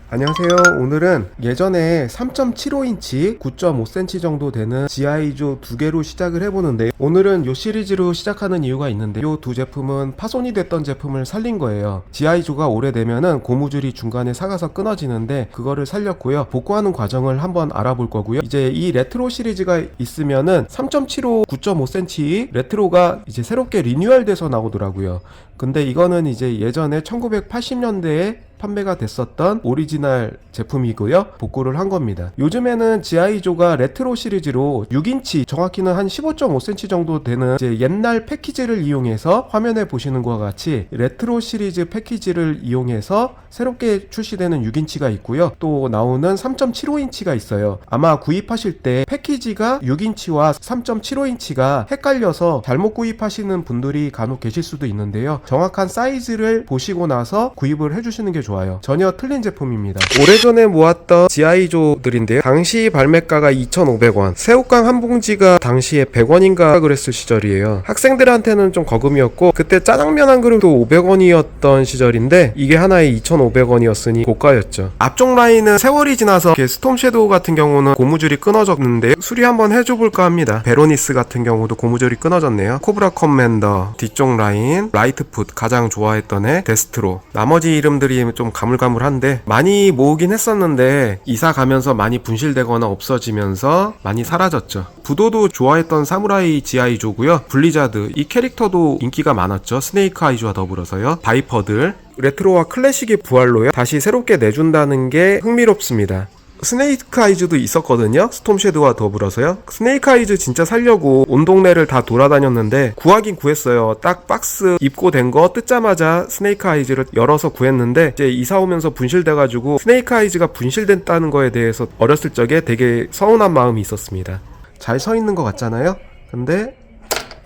안녕하세요. 오늘은 예전에 3.75인치 9.5cm 정도 되는 G.I.조 두 개로 시작을 해보는데, 오늘은 이 시리즈로 시작하는 이유가 있는데, 이 두 제품은 파손이 됐던 제품을 살린 거예요. G.I.조가 오래되면은 고무줄이 중간에 사가서 끊어지는데 그거를 살렸고요. 복구하는 과정을 한번 알아볼 거고요. 이제 이 레트로 시리즈가 있으면은 3.75 9.5cm 레트로가 이제 새롭게 리뉴얼 돼서 나오더라고요. 근데 이거는 이제 예전에 1980년대에 판매가 됐었던 오리지널 제품이고요. 복구를 한 겁니다. 요즘에는 G.I.조가 레트로 시리즈로 6인치, 정확히는 한 15.5cm 정도 되는 이제 옛날 패키지를 이용해서 화면에 보시는 것과 같이 레트로 시리즈 패키지를 이용해서 새롭게 출시되는 6인치가 있고요. 또 나오는 3.75인치가 있어요. 아마 구입하실 때 패키지가 6인치와 3.75인치가 헷갈려서 잘못 구입하시는 분들이 간혹 계실 수도 있는데요. 정확한 사이즈를 보시고 나서 구입을 해주시는 게 좋아요. 전혀 틀린 제품입니다. 오래전에 모았던 G.I.조들인데요. 당시 발매가가 2,500원, 새우깡 한 봉지가 당시에 100원인가 그랬을 시절이에요. 학생들한테는 좀 거금이었고, 그때 짜장면 한 그릇도 500원이었던 시절인데 이게 하나에 2,500원이었으니 고가였죠. 앞쪽 라인은 세월이 지나서 스톰 섀도우 같은 경우는 고무줄이 끊어졌는데 수리 한번 해줘볼까 합니다. 베로니스 같은 경우도 고무줄이 끊어졌네요. 코브라 커맨더, 뒤쪽 라인, 라이트풋, 가장 좋아했던 애 데스트로, 나머지 이름들이 좀 가물가물한데 많이 모으긴 했었는데 이사 가면서 많이 분실되거나 없어지면서 많이 사라졌죠. 부도도 좋아했던 사무라이 G.I.조고요. 블리자드, 이 캐릭터도 인기가 많았죠. 스네이크 아이즈와 더불어서요. 바이퍼들, 레트로와 클래식이 부활로요 다시 새롭게 내준다는 게 흥미롭습니다. 스네이크 아이즈도 있었거든요. 스톰 섀도우와 더불어서요. 스네이크 아이즈 진짜 살려고 온 동네를 다 돌아다녔는데 구하긴 구했어요. 딱 박스 입고된 거 뜯자마자 스네이크 아이즈를 열어서 구했는데 이제 이사 오면서 분실돼가지고 스네이크 아이즈가 분실됐다는 거에 대해서 어렸을 적에 되게 서운한 마음이 있었습니다. 잘 서 있는 것 같잖아요. 근데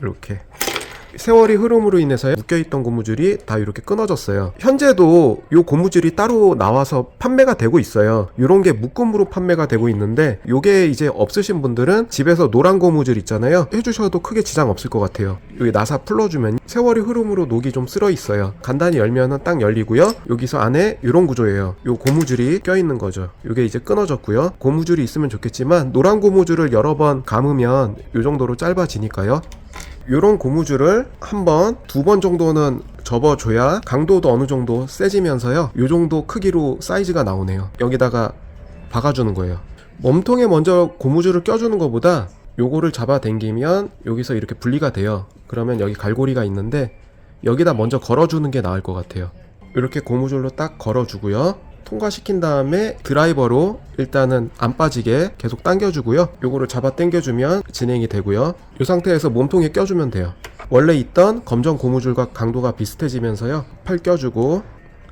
이렇게 세월이 흐름으로 인해서 묶여있던 고무줄이 다 이렇게 끊어졌어요. 현재도 이 고무줄이 따로 나와서 판매가 되고 있어요. 이런 게 묶음으로 판매가 되고 있는데, 요게 이제 없으신 분들은 집에서 노란 고무줄 있잖아요, 해주셔도 크게 지장 없을 것 같아요. 여기 나사 풀러주면 세월이 흐름으로 녹이 좀 쓸어 있어요. 간단히 열면은 딱 열리고요. 여기서 안에 이런 구조예요. 요 고무줄이 껴있는 거죠. 요게 이제 끊어졌고요. 고무줄이 있으면 좋겠지만 노란 고무줄을 여러 번 감으면 요 정도로 짧아지니까요. 요런 고무줄을 한 번, 두 번 정도는 접어줘야 강도도 어느 정도 세지면서요, 요 정도 크기로 사이즈가 나오네요. 여기다가 박아주는 거예요. 몸통에 먼저 고무줄을 껴주는 것보다 요거를 잡아 당기면 여기서 이렇게 분리가 돼요. 그러면 여기 갈고리가 있는데 여기다 먼저 걸어주는 게 나을 것 같아요. 이렇게 고무줄로 딱 걸어주고요. 통과시킨 다음에 드라이버로 일단은 안 빠지게 계속 당겨주고요. 요거를 잡아 당겨주면 진행이 되고요. 이 상태에서 몸통에 껴주면 돼요. 원래 있던 검정 고무줄과 강도가 비슷해지면서요, 팔 껴주고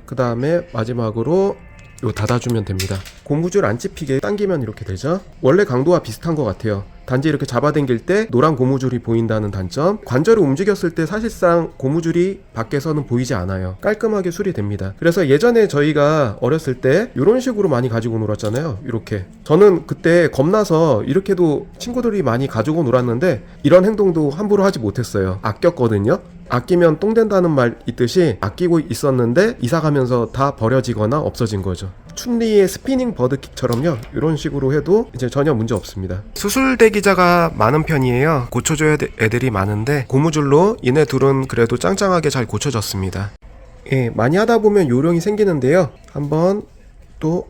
그 다음에 마지막으로 요 닫아주면 됩니다. 고무줄 안 찝히게 당기면 이렇게 되죠. 원래 강도와 비슷한 것 같아요. 단지 이렇게 잡아당길 때 노란 고무줄이 보인다는 단점. 관절을 움직였을 때 사실상 고무줄이 밖에서는 보이지 않아요. 깔끔하게 수리됩니다. 그래서 예전에 저희가 어렸을 때 이런 식으로 많이 가지고 놀았잖아요. 이렇게. 저는 그때 겁나서 이렇게도 친구들이 많이 가지고 놀았는데 이런 행동도 함부로 하지 못했어요. 아꼈거든요. 아끼면 똥 된다는 말 있듯이 아끼고 있었는데 이사 가면서 다 버려지거나 없어진 거죠. 춘리의 스피닝 버드킥처럼요, 이런 식으로 해도 이제 전혀 문제 없습니다. 수술 대기자가 많은 편이에요. 고쳐줘야 될 애들이 많은데 고무줄로 얘네 둘은 그래도 짱짱하게 잘 고쳐졌습니다. 예, 많이 하다 보면 요령이 생기는데요. 한 번, 또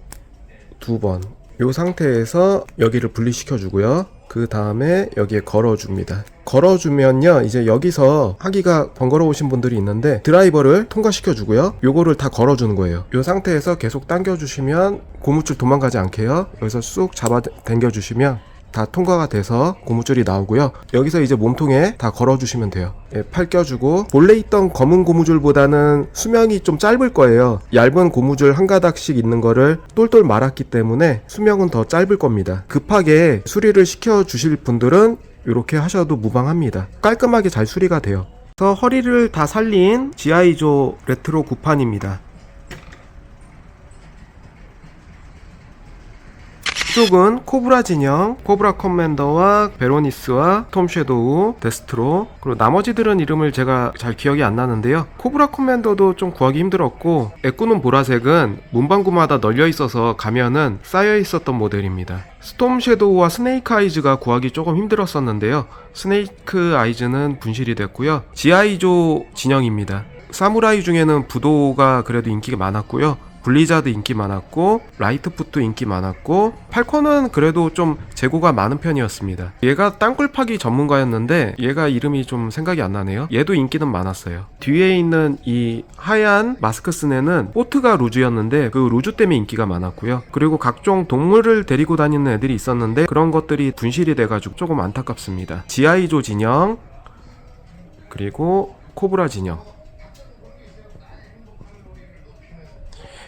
두 번. 요 상태에서 여기를 분리시켜 주고요. 그 다음에 여기에 걸어줍니다. 걸어주면요, 이제 여기서 하기가 번거로우신 분들이 있는데 드라이버를 통과시켜 주고요. 요거를 다 걸어주는 거예요. 요 상태에서 계속 당겨주시면 고무줄 도망가지 않게요. 여기서 쑥 잡아 당겨주시면 다 통과가 돼서 고무줄이 나오고요. 여기서 이제 몸통에 다 걸어주시면 돼요. 예, 팔 껴주고, 본래 있던 검은 고무줄보다는 수명이 좀 짧을 거예요. 얇은 고무줄 한 가닥씩 있는 거를 똘똘 말았기 때문에 수명은 더 짧을 겁니다. 급하게 수리를 시켜주실 분들은 이렇게 하셔도 무방합니다. 깔끔하게 잘 수리가 돼요. 그래서 허리를 다 살린 G.I.조 레트로 9판입니다. 이쪽은 코브라 진영, 코브라 커맨더와 베로니스와 톰 섀도우, 데스트로, 그리고 나머지들은 이름을 제가 잘 기억이 안 나는데요. 코브라 커맨더도 좀 구하기 힘들었고, 애꾸는 보라색은 문방구마다 널려 있어서 가면은 쌓여 있었던 모델입니다. 스톰 섀도우와 스네이크 아이즈가 구하기 조금 힘들었었는데요. 스네이크 아이즈는 분실이 됐고요. 지아이조 진영입니다. 사무라이 중에는 부도가 그래도 인기가 많았고요. 블리자드 인기 많았고, 라이트풋도 인기 많았고, 팔콘은 그래도 좀 재고가 많은 편이었습니다. 얘가 땅굴 파기 전문가였는데 얘가 이름이 좀 생각이 안 나네요. 얘도 인기는 많았어요. 뒤에 있는 이 하얀 마스크 쓴 애는 포트가 루즈였는데 그 루즈 때문에 인기가 많았고요. 그리고 각종 동물을 데리고 다니는 애들이 있었는데 그런 것들이 분실이 돼가지고 조금 안타깝습니다. 지아이조 진영, 그리고 코브라 진영.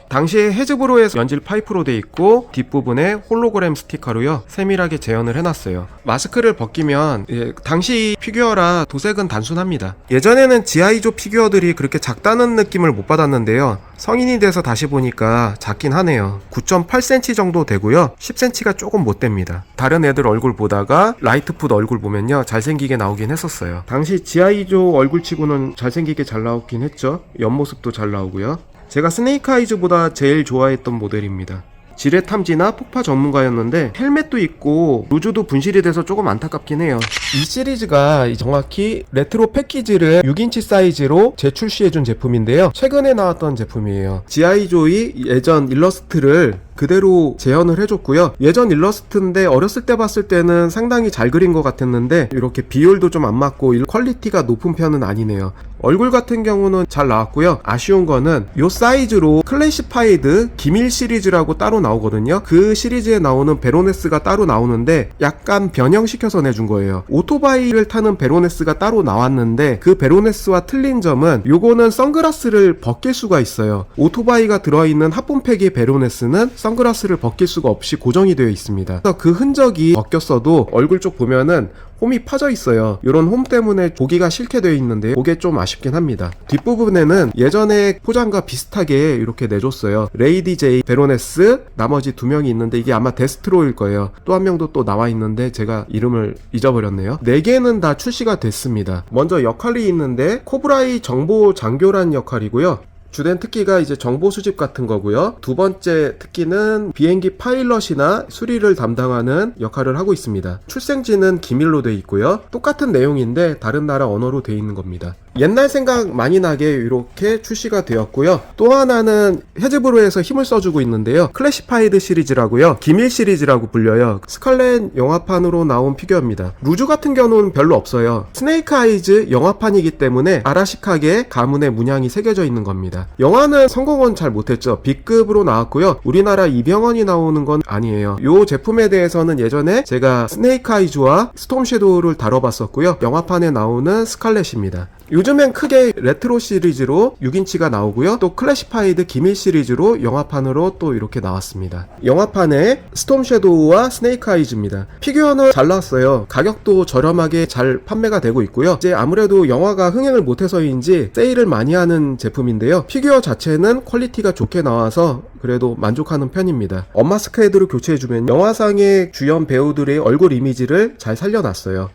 당시에 헤즈브로에서 연질 파이프로 돼 있고 뒷부분에 홀로그램 스티커로요 세밀하게 재현을 해놨어요. 마스크를 벗기면 당시 피규어라 도색은 단순합니다. 예전에는 지아이조 피규어들이 그렇게 작다는 느낌을 못 받았는데요, 성인이 돼서 다시 보니까 작긴 하네요. 9.8cm 정도 되고요, 10cm가 조금 못 됩니다. 다른 애들 얼굴 보다가 라이트풋 얼굴 보면요 잘생기게 나오긴 했었어요. 당시 지아이조 얼굴치고는 잘생기게 잘 나오긴 했죠. 옆모습도 잘 나오고요. 제가 스네이크 아이즈보다 제일 좋아했던 모델입니다. 지뢰 탐지나 폭파 전문가였는데 헬멧도 있고 루즈도 분실이 돼서 조금 안타깝긴 해요. 이 시리즈가 정확히 레트로 패키지를 6인치 사이즈로 재출시해준 제품인데요, 최근에 나왔던 제품이에요. 지아이조이 예전 일러스트를 그대로 재현을 해줬고요. 예전 일러스트인데 어렸을 때 봤을 때는 상당히 잘 그린 것 같았는데 이렇게 비율도 좀 안 맞고 퀄리티가 높은 편은 아니네요. 얼굴 같은 경우는 잘 나왔고요. 아쉬운 거는 이 사이즈로 클래시파이드 기밀 시리즈라고 따로 나오거든요. 그 시리즈에 나오는 베로네스가 따로 나오는데 약간 변형시켜서 내준 거예요. 오토바이를 타는 베로네스가 따로 나왔는데 그 베로네스와 틀린 점은 요거는 선글라스를 벗길 수가 있어요. 오토바이가 들어있는 합본팩의 베로네스는 선글라스를 벗길 수가 없이 고정이 되어 있습니다. 그래서 그 흔적이 벗겼어도 얼굴 쪽 보면은 홈이 파져 있어요. 이런 홈 때문에 보기가 싫게 되어 있는데 그게 좀 아쉽긴 합니다. 뒷부분에는 예전에 포장과 비슷하게 이렇게 내줬어요. 레이디 제이, 베로네스, 나머지 두 명이 있는데 이게 아마 데스트로일 거예요. 또 한 명도 또 나와 있는데 제가 이름을 잊어버렸네요. 4개는 다 출시가 됐습니다. 먼저 역할이 있는데 코브라이 정보 장교란 역할이고요. 주된 특기가 이제 정보 수집 같은 거고요. 두 번째 특기는 비행기 파일럿이나 수리를 담당하는 역할을 하고 있습니다. 출생지는 기밀로 돼 있고요. 똑같은 내용인데 다른 나라 언어로 돼 있는 겁니다. 옛날 생각 많이 나게 이렇게 출시가 되었고요. 또 하나는 헤즈브로에서 힘을 써주고 있는데요, 클래시파이드 시리즈라고요, 기밀 시리즈라고 불려요. 스칼렛 영화판으로 나온 피규어입니다. 루즈 같은 경우는 별로 없어요. 스네이크 아이즈 영화판이기 때문에 아라식하게 가문의 문양이 새겨져 있는 겁니다. 영화는 성공은 잘 못했죠. B급으로 나왔고요. 우리나라 이병헌이 나오는 건 아니에요. 이 제품에 대해서는 예전에 제가 스네이크 아이즈와 스톰 섀도우를 다뤄봤었고요. 영화판에 나오는 스칼렛입니다. 요즘엔 크게 레트로 시리즈로 6인치가 나오고요. 또 클래시파이드 기밀 시리즈로 영화판으로 또 이렇게 나왔습니다. 영화판에 스톰 섀도우와 스네이크 아이즈입니다. 피규어는 잘 나왔어요. 가격도 저렴하게 잘 판매가 되고 있고요. 이제 아무래도 영화가 흥행을 못해서인지 세일을 많이 하는 제품인데요, 피규어 자체는 퀄리티가 좋게 나와서 그래도 만족하는 편입니다. 엄마스크 헤드를 교체해주면 영화상의 주연 배우들의 얼굴 이미지를 잘 살려놨어요.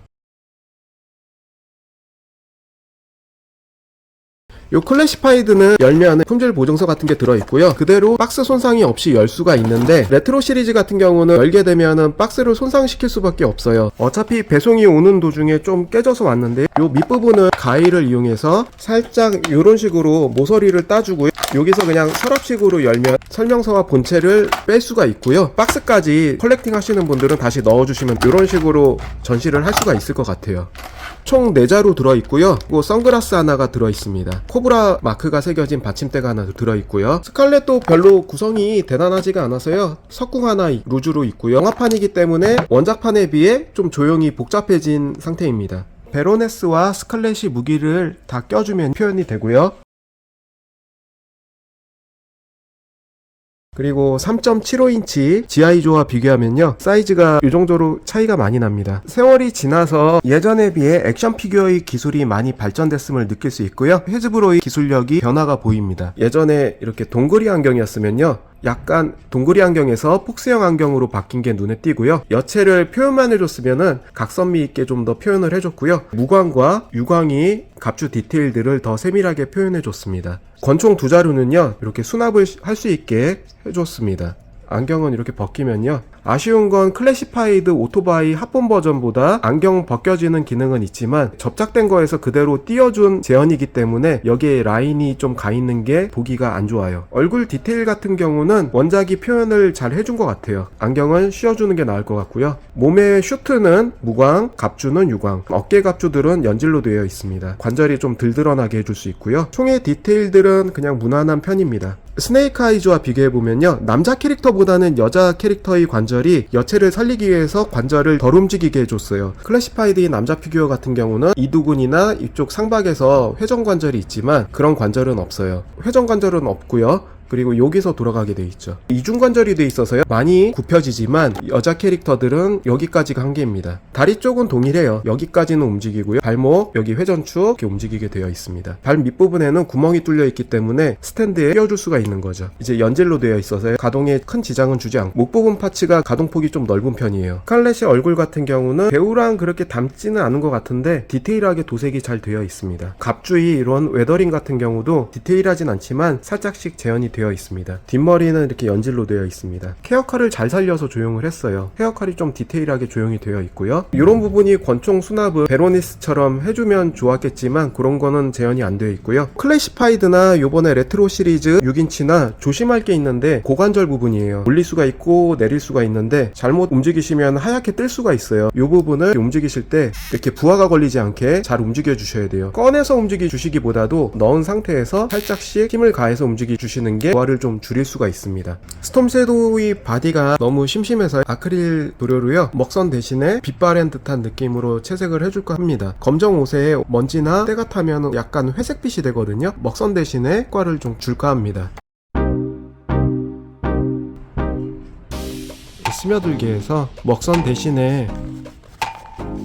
요 클래시파이드는 열면 품질 보증서 같은 게 들어있고요. 그대로 박스 손상이 없이 열 수가 있는데 레트로 시리즈 같은 경우는 열게 되면은 박스를 손상시킬 수밖에 없어요. 어차피 배송이 오는 도중에 좀 깨져서 왔는데 요 밑부분은 가위를 이용해서 살짝 요런 식으로 모서리를 따주고요. 여기서 그냥 서랍식으로 열면 설명서와 본체를 뺄 수가 있고요. 박스까지 컬렉팅 하시는 분들은 다시 넣어주시면 이런 식으로 전시를 할 수가 있을 것 같아요. 총 4자루 들어있고요. 그리고 선글라스 하나가 들어있습니다. 코브라 마크가 새겨진 받침대가 하나 들어있고요. 스칼렛도 별로 구성이 대단하지가 않아서요, 석궁 하나 루즈로 있고요. 영화판이기 때문에 원작판에 비해 좀 조용히 복잡해진 상태입니다. 베로네스와 스칼렛이 무기를 다 껴주면 표현이 되고요. 그리고 3.75인치 지아이조와 비교하면요, 사이즈가 이 정도로 차이가 많이 납니다. 세월이 지나서 예전에 비해 액션 피규어의 기술이 많이 발전됐음을 느낄 수 있고요. 헤즈브로의 기술력이 변화가 보입니다. 예전에 이렇게 동그리 안경이었으면요, 약간 동그리 안경에서 폭스형 안경으로 바뀐 게 눈에 띄고요. 여체를 표현만 해줬으면은 각선미 있게 좀 더 표현을 해줬고요. 무광과 유광이 갑주 디테일들을 더 세밀하게 표현해줬습니다. 권총 두 자루는요, 이렇게 수납을 할 수 있게 해줬습니다. 안경은 이렇게 벗기면요, 아쉬운 건 클래시파이드 오토바이 합본 버전보다 안경 벗겨지는 기능은 있지만 접착된 거에서 그대로 띄워준 제형이기 때문에 여기에 라인이 좀 가있는 게 보기가 안 좋아요. 얼굴 디테일 같은 경우는 원작이 표현을 잘 해준 것 같아요. 안경은 씌워주는 게 나을 것 같고요. 몸의 슈트는 무광, 갑주는 유광, 어깨 갑주들은 연질로 되어 있습니다. 관절이 좀 덜 드러나게 해줄 수 있고요. 총의 디테일들은 그냥 무난한 편입니다. 스네이크 아이즈와 비교해보면요, 남자 캐릭터보다는 여자 캐릭터의 관절이 여체를 살리기 위해서 관절을 덜 움직이게 해줬어요. 클래시파이드의 남자 피규어 같은 경우는 이두근이나 이쪽 상박에서 회전 관절이 있지만 그런 관절은 없어요. 회전 관절은 없고요. 그리고 여기서 돌아가게 돼 있죠. 이중관절이 돼 있어서요, 많이 굽혀지지만 여자 캐릭터들은 여기까지가 한계입니다. 다리 쪽은 동일해요. 여기까지는 움직이고요, 발목, 여기 회전축 이렇게 움직이게 되어 있습니다. 발 밑부분에는 구멍이 뚫려 있기 때문에 스탠드에 끼워줄 수가 있는 거죠. 이제 연질로 되어 있어서 가동에 큰 지장은 주지 않고 목 부분 파츠가 가동폭이 좀 넓은 편이에요. 스칼렛의 얼굴 같은 경우는 배우랑 그렇게 닮지는 않은 것 같은데 디테일하게 도색이 잘 되어 있습니다. 갑주의 이런 웨더링 같은 경우도 디테일하진 않지만 살짝씩 재현이 되어 있습니다. 뒷머리는 이렇게 연질로 되어 있습니다. 헤어컬을 잘 살려서 조형을 했어요. 헤어컬이 좀 디테일하게 조형이 되어 있고요. 이런 부분이 권총 수납을 베로니스처럼 해주면 좋았겠지만 그런 거는 재현이 안 되어 있고요. 클래시파이드나 요번에 레트로 시리즈 6인치나 조심할 게 있는데 고관절 부분이에요. 올릴 수가 있고 내릴 수가 있는데 잘못 움직이시면 하얗게 뜰 수가 있어요. 이 부분을 움직이실 때 이렇게 부하가 걸리지 않게 잘 움직여 주셔야 돼요. 꺼내서 움직여 주시기보다도 넣은 상태에서 살짝씩 힘을 가해서 움직여 주시는 게 부하를 좀 줄일 수가 있습니다. 스톰 섀도우의 바디가 너무 심심해서 아크릴 도료로요, 먹선 대신에 빛바랜 듯한 느낌으로 채색을 해줄까 합니다. 검정 옷에 먼지나 때가 타면 약간 회색빛이 되거든요. 먹선 대신에 효과를 좀 줄까 합니다. 스며들게 해서 먹선 대신에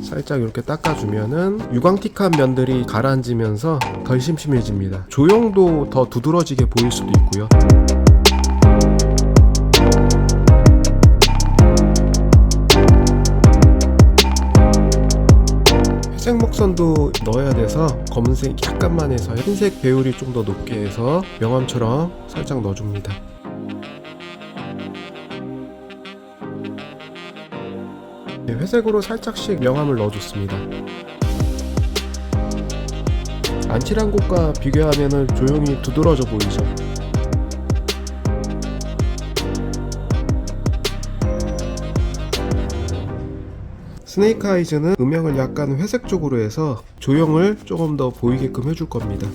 살짝 이렇게 닦아주면은 유광틱한 면들이 가라앉으면서 덜 심심해집니다. 조형도 더 두드러지게 보일 수도 있고요. 회색 먹선도 넣어야 돼서 검은색 약간만 해서 흰색 배율이 좀 더 높게 해서 명암처럼 살짝 넣어줍니다. 회색으로 살짝씩 명암을 넣어줬습니다. 안 칠한 곳과 비교하면 조형이 두드러져 보이죠. 스네이크 아이즈는 음영을 약간 회색 쪽으로 해서 조형을 조금 더 보이게끔 해줄 겁니다.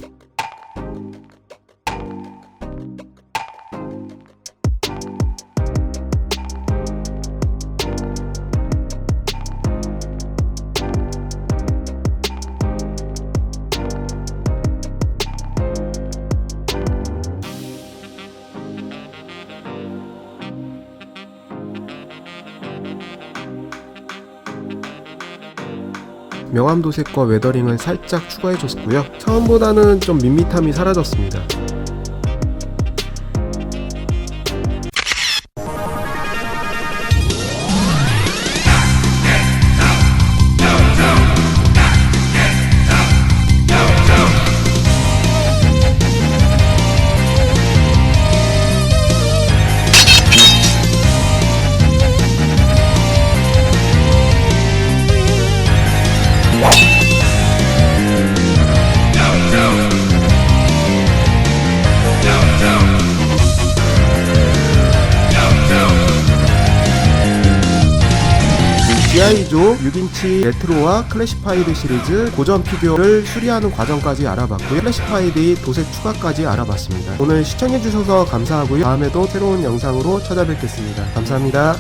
명암 도색과 웨더링을 살짝 추가해줬고요. 처음보다는 좀 밋밋함이 사라졌습니다. 지아이조 6인치 레트로와 클래시파이드 시리즈 고전 피규어를 수리하는 과정까지 알아봤고요. 클래시파이드의 도색 추가까지 알아봤습니다. 오늘 시청해주셔서 감사하고요. 다음에도 새로운 영상으로 찾아뵙겠습니다. 감사합니다.